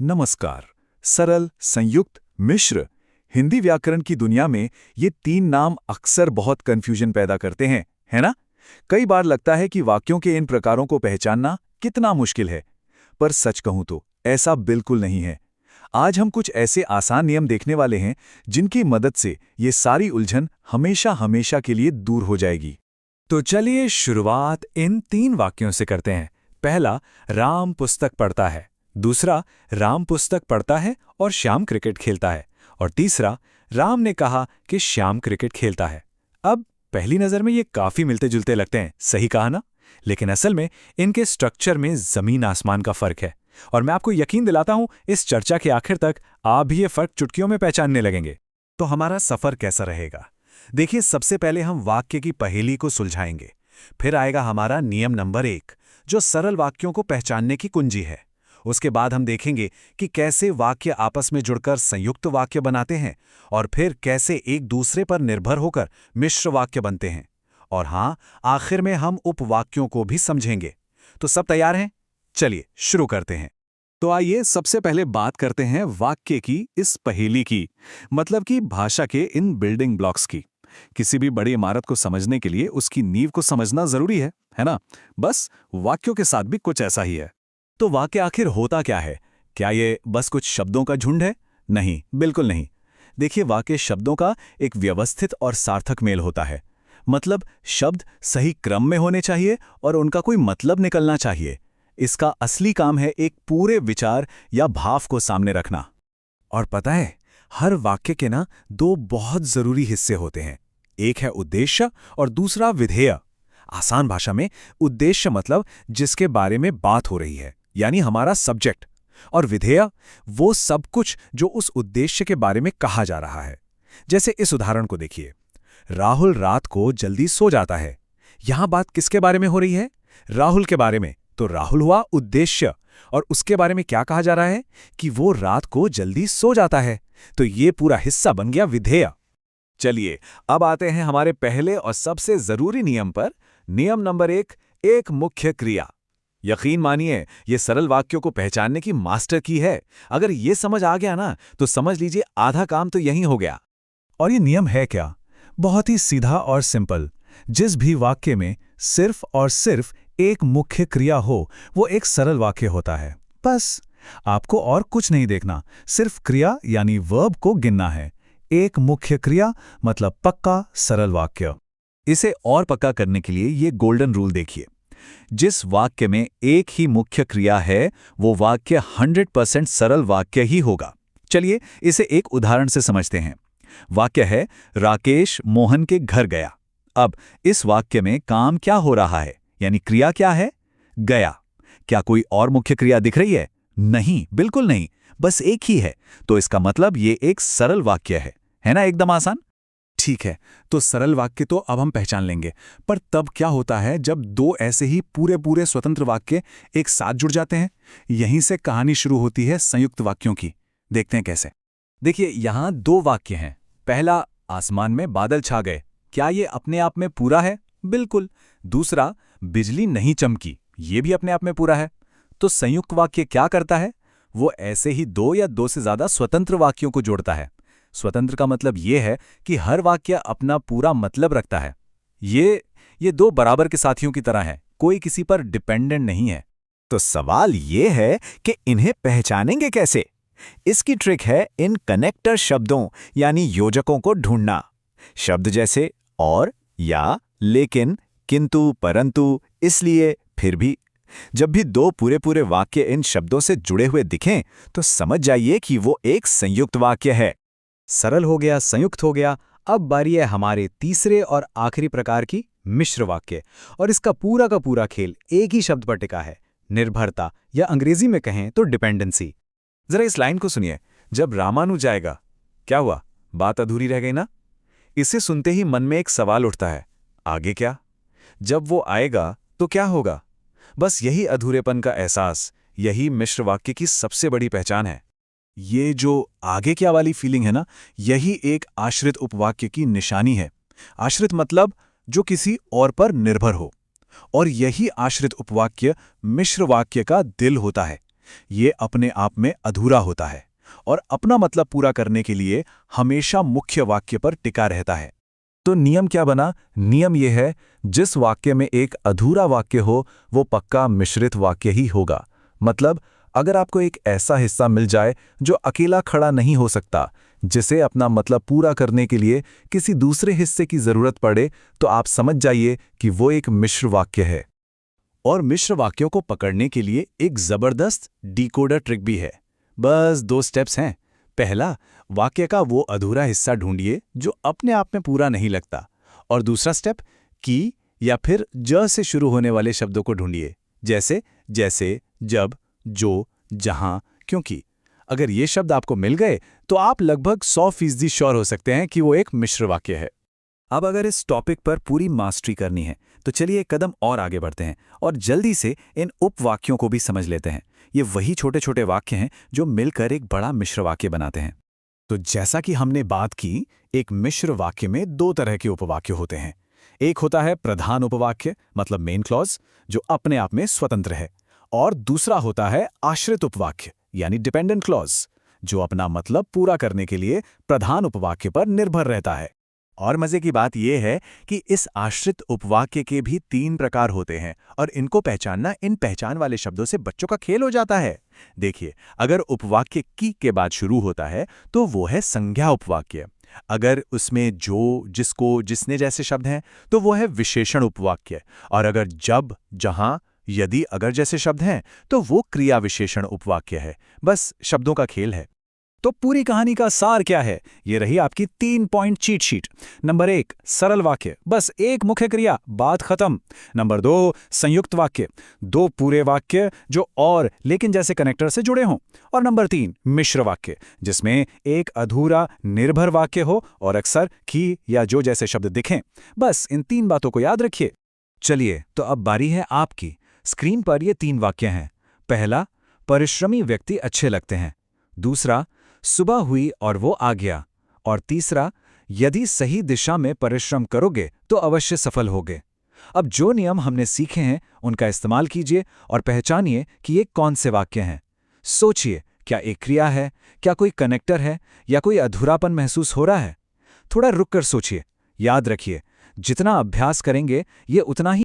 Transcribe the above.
नमस्कार। सरल, संयुक्त, मिश्र। हिंदी व्याकरण की दुनिया में ये तीन नाम अक्सर बहुत कंफ्यूजन पैदा करते हैं, है ना? कई बार लगता है कि वाक्यों के इन प्रकारों को पहचानना कितना मुश्किल है। पर सच कहूं तो ऐसा बिल्कुल नहीं है। आज हम कुछ ऐसे आसान नियम देखने वाले हैं जिनकी मदद से ये सारी उलझन हमेशा हमेशा के लिए दूर हो जाएगी। तो चलिए शुरुआत इन तीन वाक्यों से करते हैं। पहला, राम पुस्तक पढ़ता है। दूसरा, राम पुस्तक पढ़ता है और श्याम क्रिकेट खेलता है। और तीसरा, राम ने कहा कि श्याम क्रिकेट खेलता है। अब पहली नज़र में ये काफ़ी मिलते जुलते लगते हैं, सही कहा ना? लेकिन असल में इनके स्ट्रक्चर में ज़मीन आसमान का फ़र्क है। और मैं आपको यकीन दिलाता हूं, इस चर्चा के आखिर तक आप भी ये फ़र्क चुटकियों में पहचानने लगेंगे। तो हमारा सफ़र कैसा रहेगा? देखिए, सबसे पहले हम वाक्य की पहेली को सुलझाएंगे। फिर आएगा हमारा नियम नंबर 1, जो सरल वाक्यों को पहचानने की कुंजी है। उसके बाद हम देखेंगे कि कैसे वाक्य आपस में जुड़कर संयुक्त वाक्य बनाते हैं और फिर कैसे एक दूसरे पर निर्भर होकर मिश्र वाक्य बनते हैं। और हाँ, आखिर में हम उपवाक्यों को भी समझेंगे। तो सब तैयार हैं? चलिए शुरू करते हैं। तो आइए सबसे पहले बात करते हैं वाक्य की इस पहेली की, मतलब कि भाषा के इन बिल्डिंग ब्लॉक्स की। किसी भी बड़ी इमारत को समझने के लिए उसकी नींव को समझना जरूरी है ना? बस वाक्यों के साथ भी कुछ ऐसा ही है। तो वाक्य आखिर होता क्या है? क्या ये बस कुछ शब्दों का झुंड है? नहीं, बिल्कुल नहीं। देखिए, वाक्य शब्दों का एक व्यवस्थित और सार्थक मेल होता है। मतलब शब्द सही क्रम में होने चाहिए और उनका कोई मतलब निकलना चाहिए। इसका असली काम है एक पूरे विचार या भाव को सामने रखना। और पता है, हर वाक्य के ना दो बहुत जरूरी हिस्से होते हैं। एक है उद्देश्य और दूसरा विधेय। आसान भाषा में उद्देश्य मतलब जिसके बारे में बात हो रही है, यानी हमारा सब्जेक्ट। और विधेय वो सब कुछ जो उस उद्देश्य के बारे में कहा जा रहा है। जैसे इस उदाहरण को देखिए, राहुल रात को जल्दी सो जाता है। यहां बात किसके बारे में हो रही है? राहुल के बारे में। तो राहुल हुआ उद्देश्य और उसके बारे में क्या कहा जा रहा है कि वो रात को जल्दी सो जाता है। तो ये पूरा हिस्सा बन गया विधेय। चलिए अब आते हैं हमारे पहले और सबसे जरूरी नियम पर। नियम नंबर 1, एक मुख्य क्रिया। यकीन मानिए, ये सरल वाक्यों को पहचानने की मास्टर की है। अगर ये समझ आ गया ना, तो समझ लीजिए आधा काम तो यहीं हो गया। और ये नियम है क्या? बहुत ही सीधा और सिंपल। जिस भी वाक्य में सिर्फ और सिर्फ एक मुख्य क्रिया हो, वो एक सरल वाक्य होता है। बस आपको और कुछ नहीं देखना, सिर्फ क्रिया यानी वर्ब को गिनना है। एक मुख्य क्रिया मतलब पक्का सरल वाक्य। इसे और पक्का करने के लिए ये गोल्डन रूल देखिए। जिस वाक्य में एक ही मुख्य क्रिया है, वो वाक्य 100% सरल वाक्य ही होगा। चलिए इसे एक उदाहरण से समझते हैं। वाक्य है, राकेश मोहन के घर गया। अब इस वाक्य में काम क्या हो रहा है, यानी क्रिया क्या है? गया। क्या कोई और मुख्य क्रिया दिख रही है? नहीं, बिल्कुल नहीं, बस एक ही है। तो इसका मतलब ये एक सरल वाक्य है ना? एकदम आसान। ठीक है, तो सरल वाक्य तो अब हम पहचान लेंगे। पर तब क्या होता है जब दो ऐसे ही पूरे पूरे स्वतंत्र वाक्य एक साथ जुड़ जाते हैं? यहीं से कहानी शुरू होती है संयुक्त वाक्यों की। देखते हैं कैसे। देखिए, यहां दो वाक्य हैं। पहला, आसमान में बादल छा गए। क्या ये अपने आप में पूरा है? बिल्कुल। दूसरा, बिजली नहीं चमकी। ये भी अपने आप में पूरा है। तो संयुक्त वाक्य क्या करता है? वो ऐसे ही दो या दो से ज्यादा स्वतंत्र वाक्यों को जोड़ता है। स्वतंत्र का मतलब ये है कि हर वाक्य अपना पूरा मतलब रखता है। ये दो बराबर के साथियों की तरह है, कोई किसी पर डिपेंडेंट नहीं है। तो सवाल ये है कि इन्हें पहचानेंगे कैसे? इसकी ट्रिक है इन कनेक्टर शब्दों यानी योजकों को ढूंढना। शब्द जैसे और, या, लेकिन, किंतु, परंतु, इसलिए, फिर भी। जब भी दो पूरे पूरे वाक्य इन शब्दों से जुड़े हुए दिखें, तो समझ जाइए कि वो एक संयुक्त वाक्य है। सरल हो गया, संयुक्त हो गया। अब बारी है हमारे तीसरे और आखिरी प्रकार की, मिश्र वाक्य। और इसका पूरा का पूरा खेल एक ही शब्द पर टिका है, निर्भरता, या अंग्रेजी में कहें तो डिपेंडेंसी। जरा इस लाइन को सुनिए। जब रामानु जाएगा, क्या हुआ? बात अधूरी रह गई ना? इसे सुनते ही मन में एक सवाल उठता है, आगे क्या? जब वो आएगा तो क्या होगा? बस यही अधूरेपन का एहसास, यही मिश्र वाक्य की सबसे बड़ी पहचान है। ये जो आगे क्या वाली फीलिंग है ना, यही एक आश्रित उपवाक्य की निशानी है। आश्रित मतलब जो किसी और पर निर्भर हो। और यही आश्रित उपवाक्य मिश्र वाक्य का दिल होता है। ये अपने आप में अधूरा होता है और अपना मतलब पूरा करने के लिए हमेशा मुख्य वाक्य पर टिका रहता है। तो नियम क्या बना? नियम ये है, जिस वाक्य में एक अधूरा वाक्य हो वो पक्का मिश्रित वाक्य ही होगा। मतलब अगर आपको एक ऐसा हिस्सा मिल जाए जो अकेला खड़ा नहीं हो सकता, जिसे अपना मतलब पूरा करने के लिए किसी दूसरे हिस्से की जरूरत पड़े, तो आप समझ जाइए कि वो एक मिश्र वाक्य है। और मिश्र वाक्यों को पकड़ने के लिए एक जबरदस्त डिकोडर ट्रिक भी है। बस 2 स्टेप्स हैं। पहला, वाक्य का वो अधूरा हिस्सा ढूंढिए जो अपने आप में पूरा नहीं लगता। और दूसरा स्टेप, की या फिर ज से शुरू होने वाले शब्दों को ढूंढिए, जैसे जैसे, जब, जो, जहां, क्योंकि। अगर ये शब्द आपको मिल गए तो आप लगभग 100% श्योर हो सकते हैं कि वो एक मिश्र वाक्य है। अब अगर इस टॉपिक पर पूरी मास्टरी करनी है तो चलिए एक कदम और आगे बढ़ते हैं और जल्दी से इन उपवाक्यों को भी समझ लेते हैं। ये वही छोटे छोटे वाक्य हैं जो मिलकर एक बड़ा मिश्र वाक्य बनाते हैं। तो जैसा कि हमने बात की, एक मिश्र वाक्य में 2 तरह के उपवाक्य होते हैं। एक होता है प्रधान उपवाक्य, मतलब मेन क्लॉज, जो अपने आप में स्वतंत्र है, और दूसरा होता है आश्रित उपवाक्य, यानी डिपेंडेंट क्लॉज, जो अपना मतलब पूरा करने के लिए प्रधान उपवाक्य पर निर्भर रहता है। और मजे की बात यह है कि इस आश्रित उपवाक्य के भी 3 प्रकार होते हैं और इनको पहचानना इन पहचान वाले शब्दों से बच्चों का खेल हो जाता है। देखिए, अगर उपवाक्य की के बाद शुरू होता है तो वो है संज्ञा उपवाक्य। अगर उसमें जो, जिसको, जिसने जैसे शब्द हैं तो वो है विशेषण उपवाक्य। और अगर जब, जहां, यदि, अगर जैसे शब्द हैं तो वो क्रिया विशेषण उपवाक्य है। बस शब्दों का खेल है। तो पूरी कहानी का सार क्या है? ये रही आपकी 3 पॉइंट चीट शीट। नंबर 1, सरल वाक्य, बस एक मुख्य क्रिया, बात खत्म। नंबर 2, संयुक्त वाक्य, 2 पूरे वाक्य जो और लेकिन जैसे कनेक्टर से जुड़े हों। और नंबर 3, मिश्र वाक्य, जिसमें एक अधूरा निर्भर वाक्य हो और अक्सर की या जो जैसे शब्द दिखें। बस इन 3 बातों को याद रखिए। चलिए, तो अब बारी है आपकी। स्क्रीन पर ये 3 वाक्य हैं। पहला, परिश्रमी व्यक्ति अच्छे लगते हैं। दूसरा, सुबह हुई और वो आ गया। और तीसरा, यदि सही दिशा में परिश्रम करोगे तो अवश्य सफल होगे। अब जो नियम हमने सीखे हैं उनका इस्तेमाल कीजिए और पहचानिए कि ये कौन से वाक्य हैं। सोचिए, क्या एक क्रिया है, क्या कोई कनेक्टर है, या कोई अधूरापन महसूस हो रहा है? थोड़ा रुक कर सोचिए। याद रखिए, जितना अभ्यास करेंगे ये उतना ही